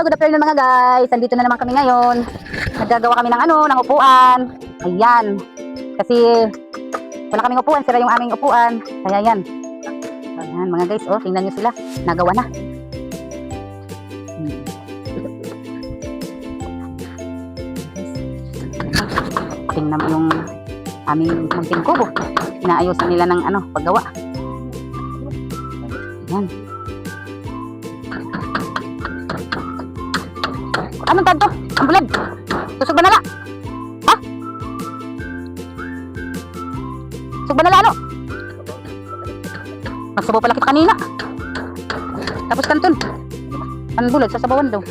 good afternoon mga guys. Andito na naman kami ngayon. Naggagawa kami ng ng upuan. Ayan. Kasi wala kaming upuan, sira yung aming upuan. Kaya yan. Ayan mga guys, oh, tingnan nyo sila. Nagawa na. Tingnan mo yung aming munting kubo. Inaayusan nila ng paggawa. Ayan. Anong tanto? Ang bulag. Tusog ba nala? Ha? Tusog ba nala Magsabaw pala kita kanina. Tapos kanton. Ang bulag, sasabawan daw.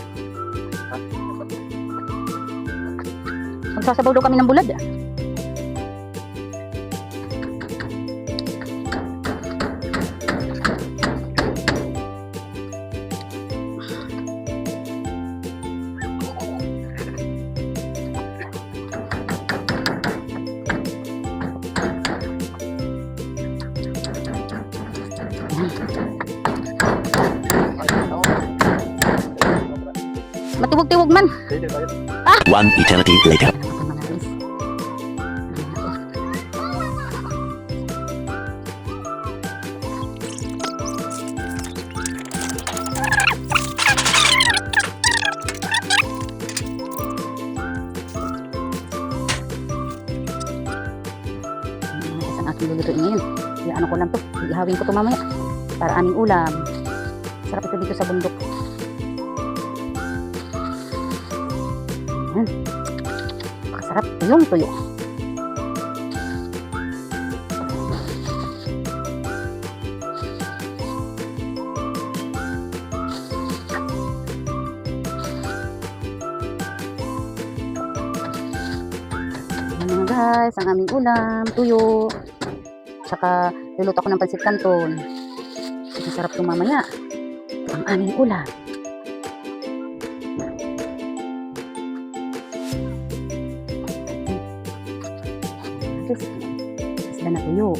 Magsasabaw daw kami ng bulad. Matiwog-tiwog man. One eternity later. Ang aking lulutuin ngayon. Ano ko lang to. Ihawin ko to mamaya. Para aming ulam. Sarap ito dito sa bundok. Ayan. Pakasarap. Tuyong-tuyo. Ayan mga guys, ang aming ulam. Tuyo. Tsaka luluto ako ng pansit canton. Masarap ito mamaya. Ang aming ulam. Isda na tuyo.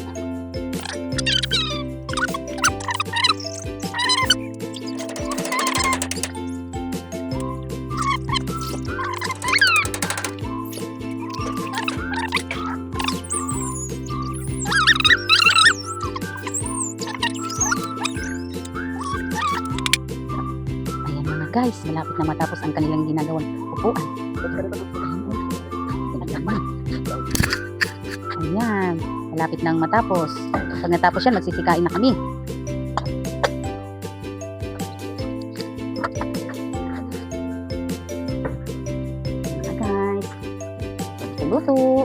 Guys, malapit na matapos ang kanilang ginagawang upuan. Ayan, malapit nang matapos. Pag natapos yan, magsisikain na kami. Ayan guys, luto.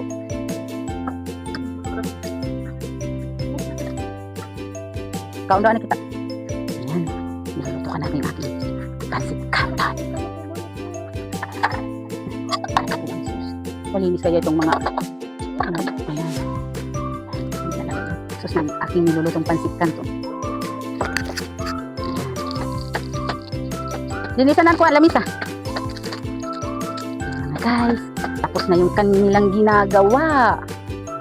Kaundoan na kita. Ayan, niluto ka natin yung aking pansit canton. Malinis kaya itong mga ayan. Sus ng aking nilulutong pansit canton. Linisan na ko ang lamisa. Ayan guys, tapos na yung kanilang ginagawa.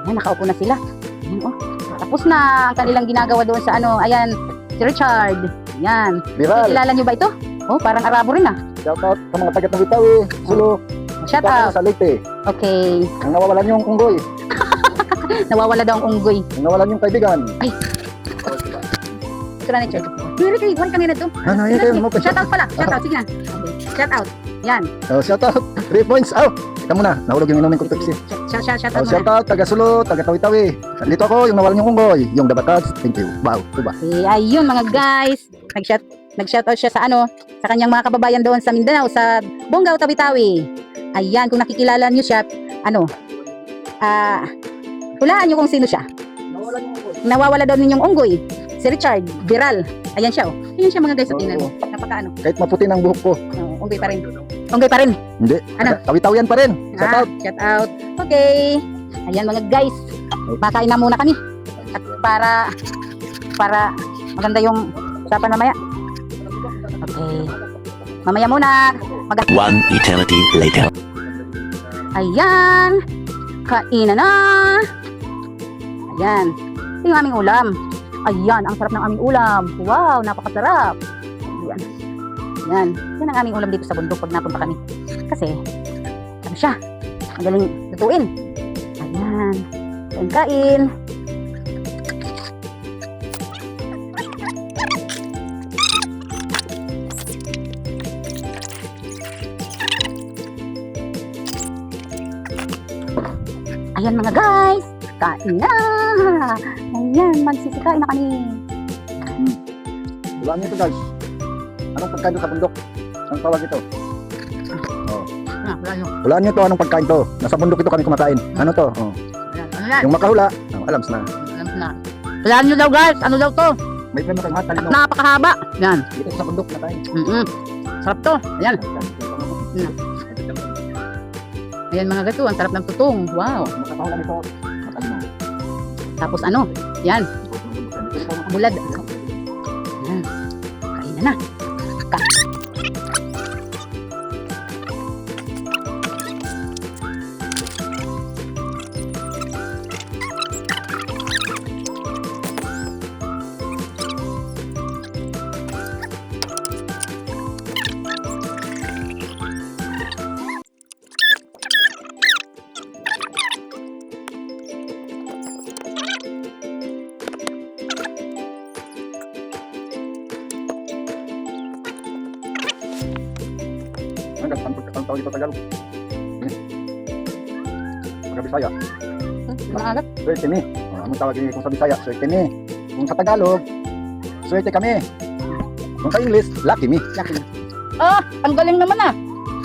Ayan, nakaupo na sila. Ayan, oh. Tapos na ang kanilang ginagawa doon sa ayan, si Richard. Ayan. Kilala nyo ba ito? Oh, parang Arabo rin ah. Shout out sa mga tagat ng Bitawi, Sulu. Shout out. Sa Leyte. Okay. Ang nawawalan yung unggoy. Nawawala daw ang unggoy. Ang nawalan yung kaibigan. Ay. Ito na ni Church. Hindi kayo, huwag kang ito. Ano, yun mo pa. Shout out pala. Shout out, sige na. Shout out. Yan. Oh, shout out. 3 points. Oh, kita mo na. Nahulog yung inumin kong Pepsi. Shout Oh, out. shout out. Taga Sulu, taga Tawi-Tawi. Dito ako, yung nawalan yung unggoy. Yung Dabatats. Thank you. Wow. Diba? Okay, ayun mga guys. Nag-shout out siya sa sa kanyang mga kababayan doon sa Mindanao, sa Bonggao, Tawi-Tawi. Ayan, kung nakikilala niyo siya, hulaan niyo kung sino siya. Nawalan yung unggoy. Nawawala daw ninyong unggoy. Si Richard, viral. Ayan siya, oh. Ayan siya mga guys, tingnan mo. Napaka Kahit maputi ng buhok ko. unggoy pa rin. Unggoy pa rin. Hindi. Ano? Tawi-tawian pa rin. Shout out. Shout out. Okay. Ayan mga guys. Makain na muna kami. At para maganda yung usapan mamaya. Okay. Mamaya muna. One eternity later. Ayan. Kainan na. Ayan. Ito yung aming ulam. Ayan, ang sarap ng aming ulam. Wow, napakasarap. Ayan. Yan. Yan ang aming ulam dito sa bundok pag napunta kami. Kasi, ano siya? Magaling lutuin. Ayan. Kain-kain. Ayan mga guys, kain na! Ayan, magsisikain na kami. Wala niyo ito guys. Anong pagkain to sa bundok? Anong tawag ito? Wala nyo. Wala niyo to, anong pagkain to? Nasa bundok ito kami kumakain. Ano to? Oh. Ano yan? Yung makahula. Alam na. Alam na. Wala nyo daw guys, ano daw to? May premyo kayong talino. Napakahaba. Yan. Dito sa bundok na tayo. Sarap to. Ayan. Ayan mga gato, ang sarap ng tutong. Wow. Makahula nito. Matalino. Tapos ano? Yan. Bulad. Yan. Kain na na. Ang tawag ito Tagalog. Pagka Bisaya. Maagat. Swerte ni. Anong tawag niyo kung sa Bisaya? Swerte ni. Kung sa Tagalog, swerte kami. Kung sa English, lucky me. Laki na. Oh, ang galing naman ah.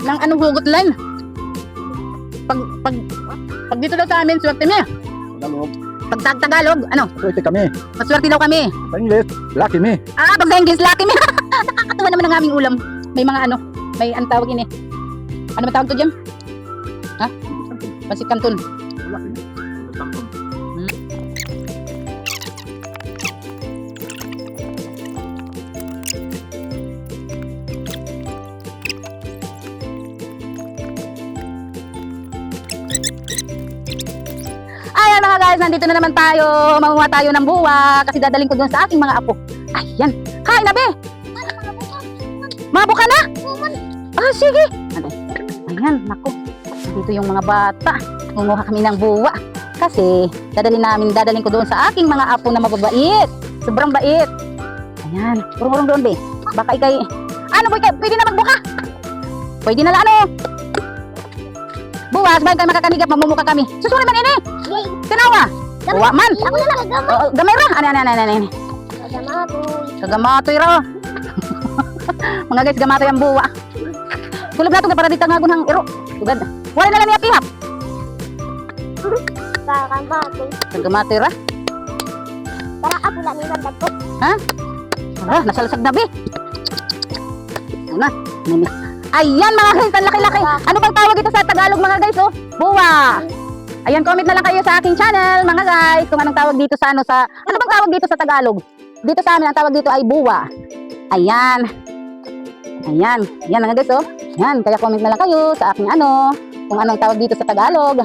Nang anong hugot line. Pag dito daw sa amin, swerte mi. Tagalog, Pag Tagalog, ano? swerte kami. Maswerte daw kami. Sa English, lucky me. Ah, pag sa English, lucky mi. Nakakatuwa naman ang aming ulam. May mga ano, may ang tawag ini. Ano ba tawag to dyan? Ha? Pasik kanton. Lucky me. Ayan mga guys, nandito na naman tayo. Manguha tayo ng buwa kasi dadaling ko doon sa aking mga apo. Ayan. Kain na be. Mabuka na? Ah, sige. Ayan, naku. Dito yung mga bata. Manguha kami ng buwa. Kasi dadaling ko doon sa aking mga apo na mababait. Sobrang bait. Ayan. Urong-urong doon be. Baka ikay... Ano boy, pwede na magbuka? Pwede na lang ano? Buwas, bahay kayo makakanigap, mamumuka kami. Susunod man ini. Tinawa. Uwa man. Ako na lang gamay. Gamay ra. Ano. Gamatoy. Kagamatoy ra. Mga guys, gamatoy ang buwa. Tulog nato na para dito nga gunang iro. Tugad. Wala na lang niya pihap. Kakambatoy. Kagamatoy ra. Para ako lang nilang dagko. Ara, nasalasag na be. Ano? Ayan mga guys, ang laki-laki. Ano bang tawag ito sa Tagalog mga guys? Oh? Buwa. Ayan, comment na lang kayo sa aking channel mga guys kung anong tawag dito sa ano bang tawag dito sa Tagalog? Dito sa amin ang tawag dito ay buwa. Ayan. Ayan mga guys oh. Ayan, kaya comment na lang kayo sa aking ano kung anong tawag dito sa Tagalog.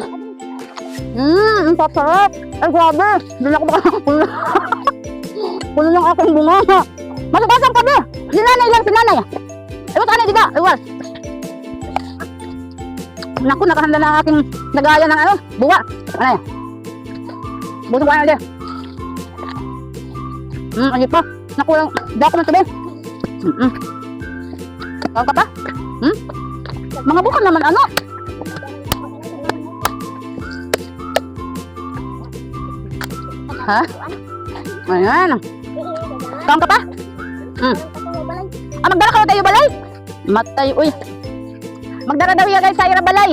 Ang sarap. Ay grabe. Doon ako makakapulo. Pulo ng aking bunga. Masubasan ka ba? Sinanay lang, sinanay. Ewan sa kanay, diba? Ewan. Naku, nakahanda na ang aking nagaya ng ano, buwa. Ano yan? Busog ko na ulit. Ano pa? Naku, hindi ako nagsabi. Kau ka pa? Mga bukan naman ano? Ha? Ayan. Kau ka pa? Magdala kayo tayo balay? Matay, uy. Magdala daw yan guys sa ira balay.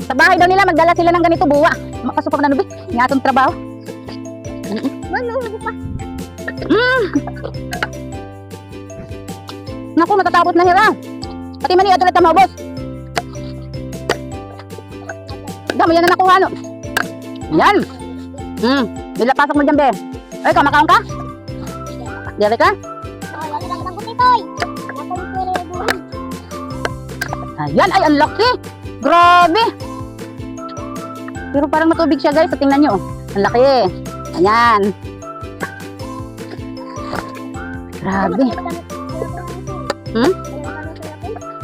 Sa bahay daw nila, magdala sila ng ganito buwa. Makasupag na nubi. Yung atong trabaho. Naku, natatapos na hira. Pati mani, ito lang boss. Damo yan na nakuha, no? Yan. Nilapasok mo dyan, be. Ay, kamakaon ka? Dere ka? Ayan, ay, ang laki. Grabe. Pero parang matubig siya, guys. So, tingnan nyo. Ang laki. Ayan. Grabe.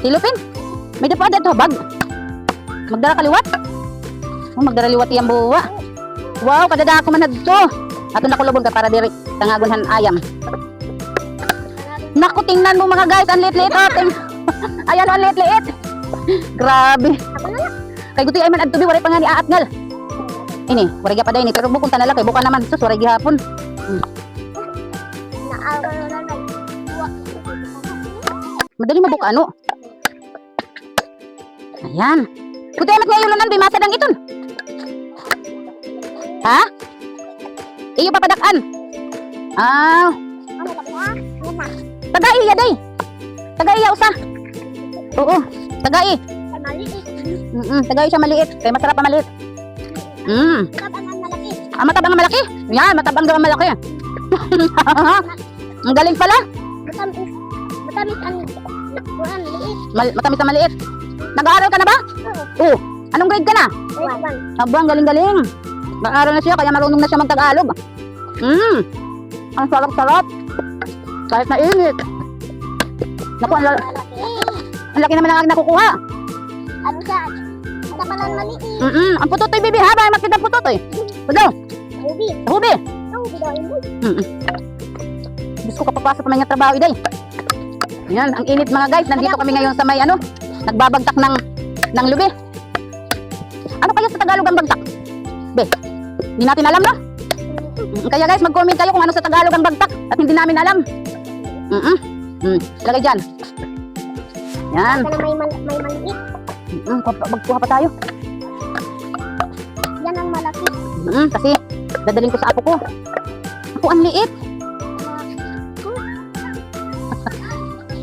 Silupin. May dapat dito bag. Magdara kaliwat. Oh, magdara liwat iyang buwa. Wow, kadada ako man dito. Ato na kulubon ka para diri tangagunhan ayam. Naku, tingnan mo mga guys, ang liit-liit oh. Ayan, ang liit-liit. Grabe. Kay guti ay man adto bi wala pa nga ni aatngal. Ini, wala gyud pa day ni pero bukon tanala kay buka naman sus wala gihapon. Madali mabuka ano. Ayan. Guti ay mat ngayulunan bi masad ang iton. Ha? Iyo papadakan. Ah, tagai ya day. Tagai ya usa. Oo, tagai. Tagai siya maliit. Kaya masarap pa maliit. Ah, matabang ang malaki. Yan, matabang daw ang malaki. Ang galing pala. Matamis ang liit. Matamis ang maliit. Nag-aaral ka na ba? Oo. Anong grade ka na? Abang, galing-galing. Nag-aaral na siya, kaya marunong na siya mag-Tagalog. Ang sarap-sarap. Kahit na init. Naku, ang laki naman ang nakukuha. Ano siya? Matapalan maliit. Ang putotoy, bibi, ha? Bakit makita ang putotoy? Padaw, Ubi. hubi. Ubi daw yun. Diyos ko, kapapasok naman yung trabaho, iday. Yan, ang init mga guys. Nandito kami ngayon sa may ano, nagbabagtak ng lubi. Ano kaya sa Tagalog ang bagtak? Be, hindi natin alam, no? Kaya guys, mag-comment kayo kung ano sa Tagalog ang bagtak at hindi namin alam. Lagay dyan. Yan. Baka na may maliit. Magkuha pa tayo. Yan ang malaki. Kasi dadaling ko sa apo ko. Ako, ang liit.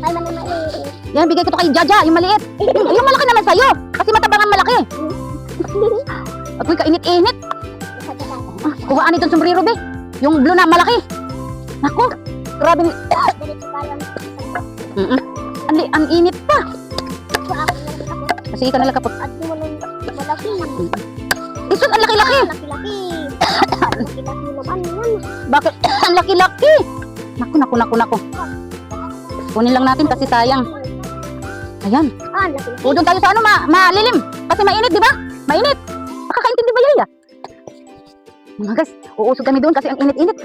Ay, maliit. Yan, bigay ko to kay Jaja, yung maliit. Yung malaki naman sa'yo. Kasi matabang ang malaki. Ako'y kainit-init. Kuhaan itong sombrero, be. Yung blue na malaki. Naku, grabe. Ang init pa. Kasi ikaw nalakapot. At mo nung malaki. Isus, ang laki-laki. Laki-laki. Laki-laki naman yan. Bakit? Ang laki-laki. Naku. Kunin lang natin kasi sayang. Ayan. Laki-laki. O, doon tayo sa ano, malilim. Kasi mainit, di ba? Mainit. Makakaintindi ba, Yaya? Mga guys, uusog kami doon kasi ang init-init.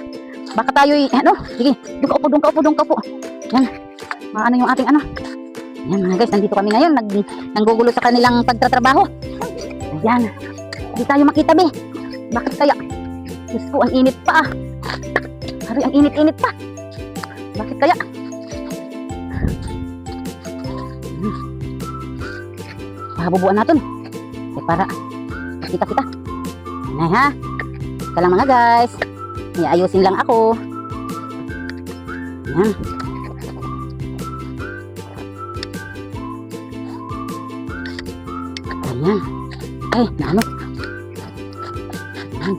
Baka tayo'y, ano, sige, doon ka upo. Yan, maano yung ating ano. Yan mga guys, nandito kami ngayon, nanggugulo sa kanilang pagtatrabaho. Ayan, hindi tayo makita, be. Bakit kaya? Diyos ko, ang init pa. Hari, ang init-init pa. Bakit kaya? Pahabubuan natin. Para kita. Nah, ha? Ika lang mga guys. Iayusin lang ako. Yan. Ayan. Ay, naano. Ayan.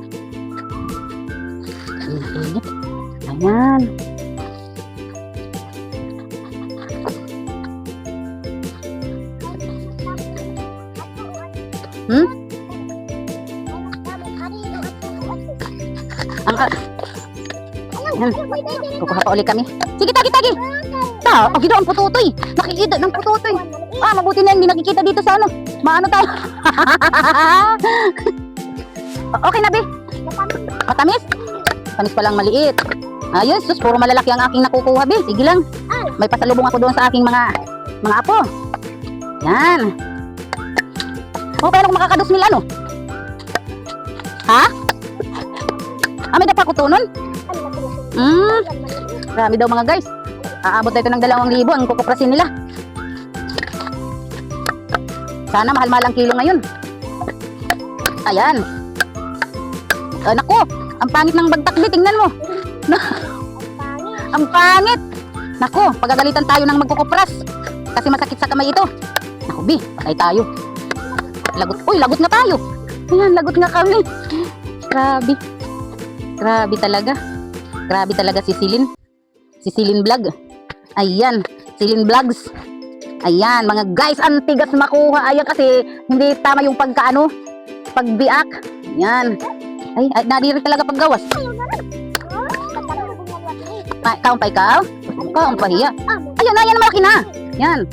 Init. Ayan. Yan. Kukuha pa ulit kami. Sige, tagi. Pag ang pututoy. Nakikita ng pututoy. Mabuti na hindi nakikita dito sa ano. Maano tayo. Okay na, be. Matamis? Matamis pa lang maliit. Ayos, sus, puro malalaki ang aking nakukuha, be. Sige lang. May pasalubong ako doon sa aking mga apo. Yan. Pero kung makakados nila, no? Ha? May dapat ko to nun? Marami daw mga guys. Aabot na ito ng 2,000 ang kukuprasin nila. Sana mahal-mahal ang kilo ngayon. Ayan. Naku, ang pangit ng bagtak, be. Tingnan mo. Ang pangit. Naku, pagagalitan tayo ng magkukupras. Kasi masakit sa kamay ito. Naku, be, patay tayo. Lagot. Uy, lagot nga tayo. Ayan, lagot nga kami. Grabe talaga. Grabe talaga si Silin. Si Silin Vlog. Ayan, Silin Vlogs. Ayan, mga guys, ang tigas makuha. Ayan, kasi hindi tama yung pagbiak. Ayan. Ay, nadiri talaga paggawas. Kaon pa ikaw? Kaon pa hiya. Ayan, malaki na. Yan.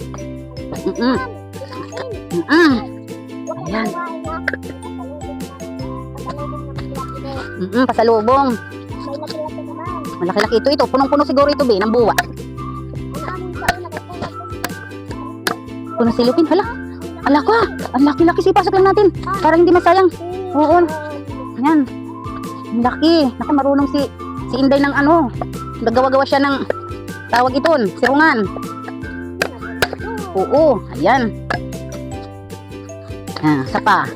Mm-mm. Mm-mm. Ayan. Mm-mm, pasalubong. Malaki-laki ito. Punong-puno siguro ito, be, ng buwa. Puno silupin. Hala. Ala ko. Ang laki-laki. Sige, pasok lang natin. Para hindi masayang. Oo. Ayan. Ang laki. Naku, marunong si Inday ng ano. Nagawa-gawa siya ng tawag iton. Sirungan. Oo. Ayan. Isa pa.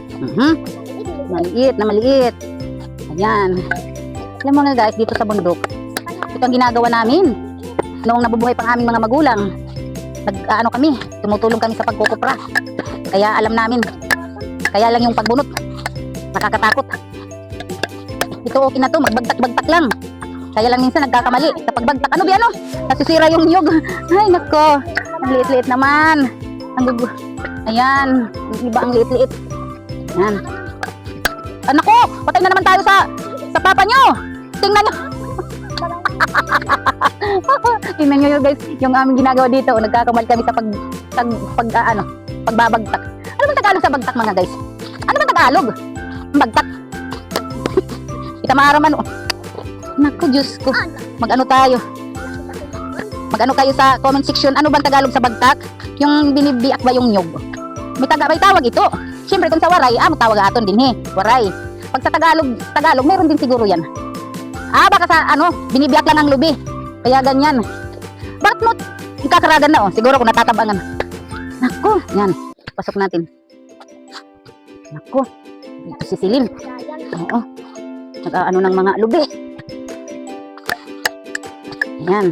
Maliit na maliit. Ayan. Alam mo nga guys, dito sa bundok, ito ang ginagawa namin. Noong nabubuhay pang aming mga magulang, nag-ano kami, tumutulong kami sa pagkukupra. Kaya alam namin. Kaya lang yung pagbunot, nakakatakot. Ito okay na to, magbagtak-bagtak lang. Kaya lang minsan nagkakamali. Sa pagbagtak, ano ba ano? Nasisira yung nyug. Ay nako, ang liit-liit naman. Ayan, iba ang liit-liit. Ayan. Anak ko, patay na naman tayo sa papa nyo. Tingnan nyo. Tingnan nyo guys, yung aming ginagawa dito. Nagkakamali kami sa pagbabagtak. Ano ba Tagalog sa bagtak mga guys? Ano ba Tagalog? Bagtak. Kita maaraman o. Naku, Diyos ko. Mag-ano tayo? Mag-ano kayo sa comment section? Ano ba Tagalog sa bagtak? Yung binibiak ba yung nyog? May tawag ito. Siyempre kung sa waray, matawag aton din waray. Pag sa Tagalog, meron din siguro yan. Baka sa binibiyak lang ang lubi. Kaya ganyan. Bakit mo ikakaragan na siguro kung natatabangan. Naku, yan. Pasok natin. Naku, ito si Silin. Oo. Nag-ano ng mga lubi. Yan.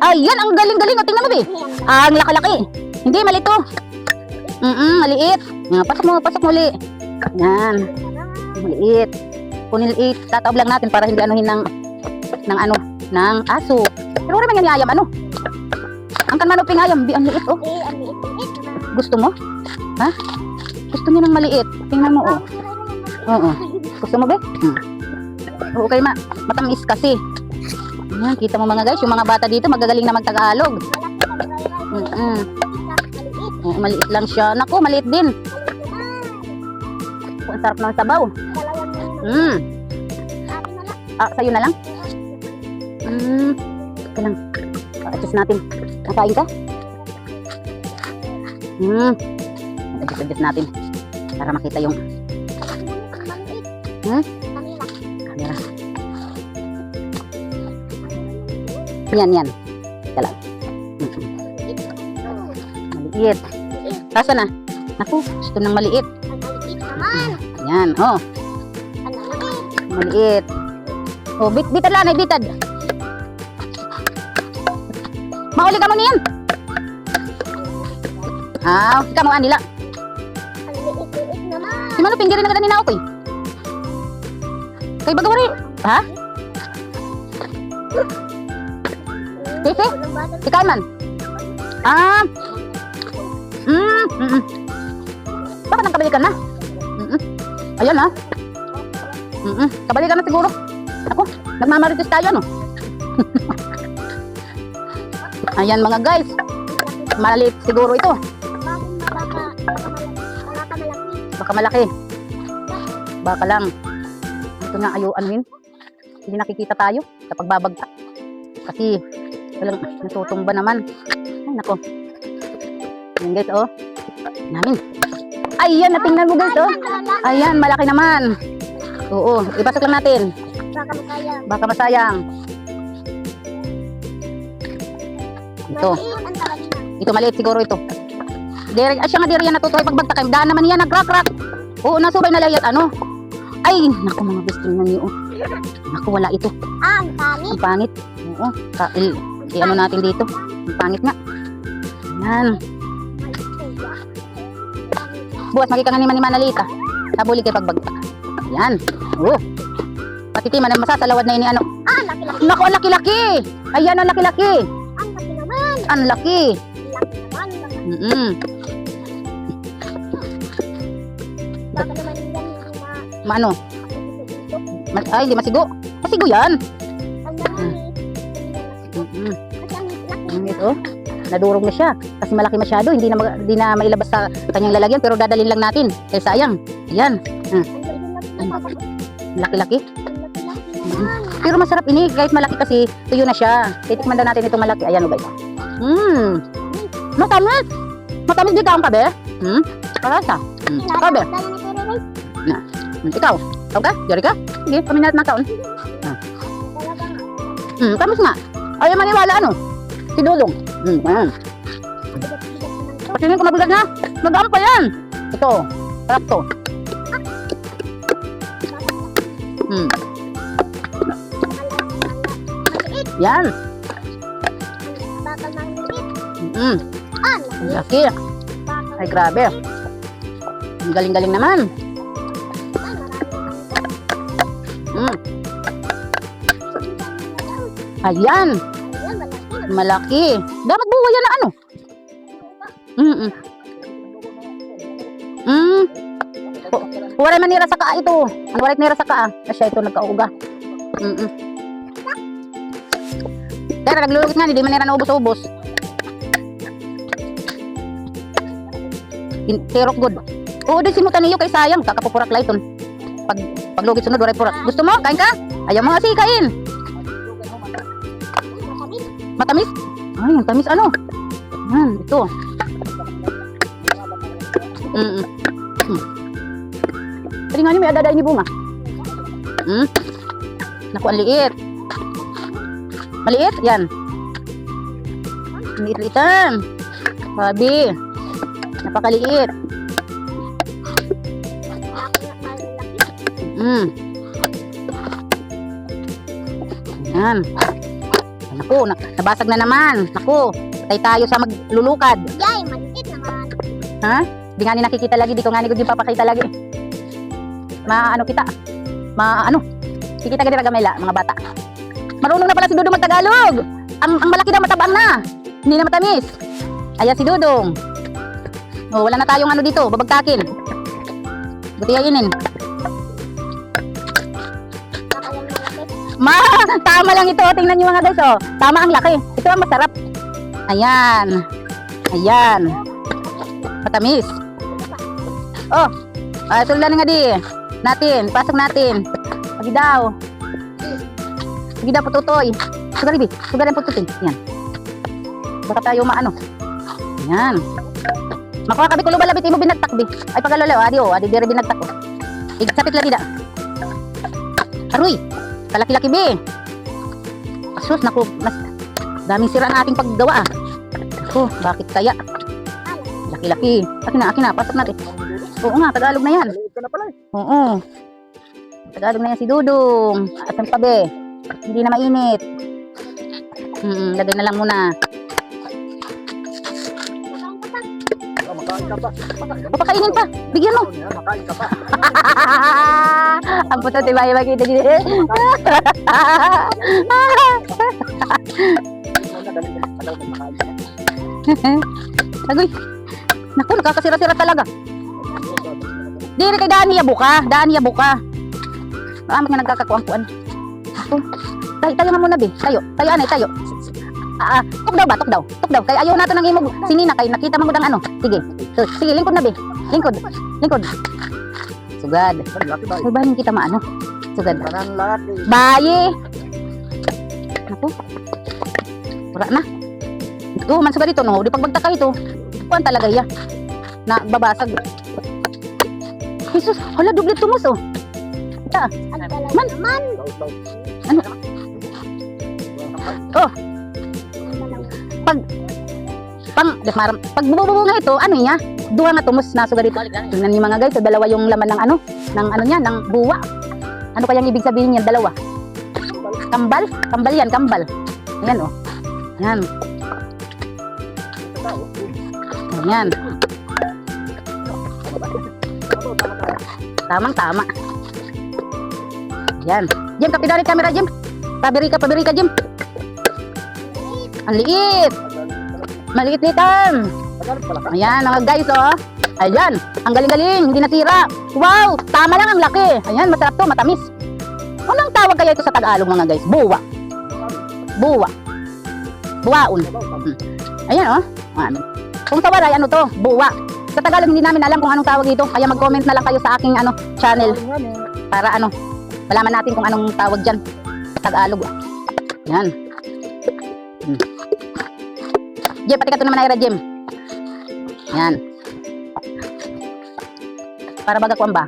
Ayan, ang galing-galing. Tingnan mo, be. Ang laki-laki. Hindi, mali to. Maliit. Pasok mo uli. Yan. Maliit. Kunin liit. Tataob lang natin para hindi anuhin ng aso. Pero wala man yan ayam, ang kanmanuping ayam, ang liit, Gusto mo? Ha? Gusto niyo ng maliit? Tingnan mo, Oo. Gusto mo, be? Oo, kayo matamis kasi. Yan, kita mo mga guys, yung mga bata dito magagaling na magtagalog. Maliit lang siya. Naku, maliit din. Ang sarap ng sabaw. Sa'yo na lang? Ito lang. Adjust natin. Nakain ka? Adjust natin. Para makita yung camera. Yan. Ito lang. Maliit. Kasa na? Naku, gusto ng maliit. Yan, maliit. Bitad lang, bitad. Mauli ka mo niyan. Ikaw mo anila. Si Mano, pinggirin na ka na ako, Kay bagawari, ha? Sisi? Ikaw man. Bakit nang kabalikan na? Ayan ha. Kabalikan na siguro. Ako, nagmamarites tayo Ayan mga guys. Maliit siguro ito. Baka malaki. Baka lang. Ito nga anuhin. Hindi nakikita tayo sa pagbabagtak. Kasi walang natutumba naman. Ay nako. Ayan guys namin. Ayan, natingnan mo guys Ayan, malaki naman. Oo, ipasok lang natin. Baka masayang. Ito maliit siguro ito. Siya nga diri yan natutuhay pagbagtak. Daan naman yan, nag-crack. Oo, nasubay na layat Ay, naku mga gusto na niyo. Naku, wala ito. Ang pangit. Ang pangit. Oo, i-ano natin dito. Ang pangit nga. Ayan. Bukas, makikita ni Manalita. Sabuli kay pagbagtak. Ayan. Patitima na masasalawad na ini laki-laki. Naku, ang laki-laki. Ayan, ang laki-laki. Ang laki naman. Ang laki. Laki naman. Baka naman yan Maano? Ay, hindi masigo. Masigo yan. Ang dami. Kasi ang laki. Ito. nadurog na siya. Kasi malaki masyado, hindi na mailabas sa kanyang lalagyan, pero dadalhin lang natin. Eh sayang. Ayan, laki-laki. Pero masarap ini, kahit malaki kasi tuyo na siya. Titikman daw natin itong malaki. Ayan o guys. Matamis. Matamis dito ang kabe. Parasa. Kabe. Ikaw. Ikaw ka? Jari ka? Sige, kami natin nataon. Tamis nga. Ayaw maniwala ano? Si Dudong. Ayan. Patingin ko mabigat na. Magaan pa yan. Ito. Sarap to. Yan. Laki. Ay grabe. Ang galing-galing naman. Ayan. Malaki. Dapat buwa yan na ano. Waray manira sa kaa ito. Ano waray nira sa kaa? Kasi ito nagkauga. Pero naglulukit nga, hindi manira na ubos-ubos. Tirok good. Oo, din simutan niyo kay sayang. Kakapupurak la ito. Paglugit sunod, waray purak. Gusto mo? Kain ka? Ayaw mo nga kain. Matamis? Ay, ang tamis ano? Ito. Tadi nga niyo may adada ini bunga. Naku, ang liit. Maliit? Yan. Liit-liitan. Sabi. Napakaliit. Yan. Naku, nabasag na naman. Naku, patay tayo sa maglulukad. Yay, maliit naman. Ha? Di nga ni nakikita lagi. Di ko nga ni yung papakita lagi. Maano kita? Kikita ka din Gamela, mga bata. Marunong na pala si Dudong magtagalog. Ang malaki na matabang na. Hindi na matamis. Ayan si Dudong. Oh, wala na tayong ano dito, babagtakin. Buti yainin. Tama lang ito. Tingnan niyo mga guys, oh. Tama ang laki. Ito ang masarap. Ayan. Ayan. Matamis. Oh. Sulanin nga di. Natin. Pasok natin. Pagi daw. Pagi daw pututoy. Sugar ibi. Sugar yung pututoy. Yan. Baka tayo maano. Yan. Makuha kabi kulo balabit mo binagtak bi. Ay pagalolo. Adi diri binagtak ko. Igsapit lang dida. Aruy. Kalaki-laki be. Asus, naku, mas daming sira na ating paggawa. Naku, bakit kaya? Laki-laki. Akin na, pasok natin. Oo nga, Tagalog na yan. Oo. Tagalog na yan si Dudong. Asan pa be? Hindi na mainit. Lagay na lang muna. Papakainin pa. Bigyan mo. Makain ka pa. Ang puto, diba yung makita dito? Agoy. Naku, nakakasira-sira talaga. Diri kay Dani Yabuka. Marami nga nagkakakuan-kuan. Ako. Tayo nga muna be. Tayo. Tayo. Tok daw. Kaya ayaw nato nang imog sinina kay nakita mo dang ano. Sige, lingkod na be. Lingkod. Sugad. Ay baling kita maano. Sugad. Baye. Naku. Wala na. Ito, man sugad ito no. Di pagbagta ka ito. Kuan talaga ya. Na babasag. Jesus, hala dublit tumus oh. Man. Ano? Oh. Pag bubunga ito, ano niya? Duha nga tumus na sugad ito. Tingnan niyo mga guys, dalawa yung laman ng ano, ng buwa. Ano kayang ibig sabihin niyan, dalawa? Kambal yan. Ayan oh. Ayan. Ayan. Tamang-tama. Ayan. Jim, kapidalit camera, Jim. Pabiri ka, Jim. Ang liit. Maliit-liitan. Ayan, mga guys, oh. Ayan. Ang galing-galing. Hindi nasira. Wow. Tama lang ang laki. Ayan, masarap to, matamis. Anong tawag kaya ito sa Tagalog, mga guys? Buwa. Buwaon. Ayan oh. Ayan. Kung sa Waray, ano to? Buwa. Sa Tagalog, hindi namin alam kung anong tawag dito. Kaya mag-comment na lang kayo sa aking channel. Para malaman natin kung anong tawag dyan. Sa Tagalog. Yan. Jem, pati ka ito naman Ira, Jem. Yan. Para baga kuwan ba?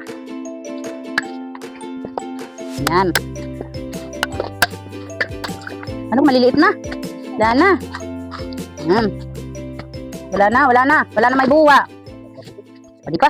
Yan. Anong maliliit na? Wala na. Yan. Wala na may buwa. Pwede ka?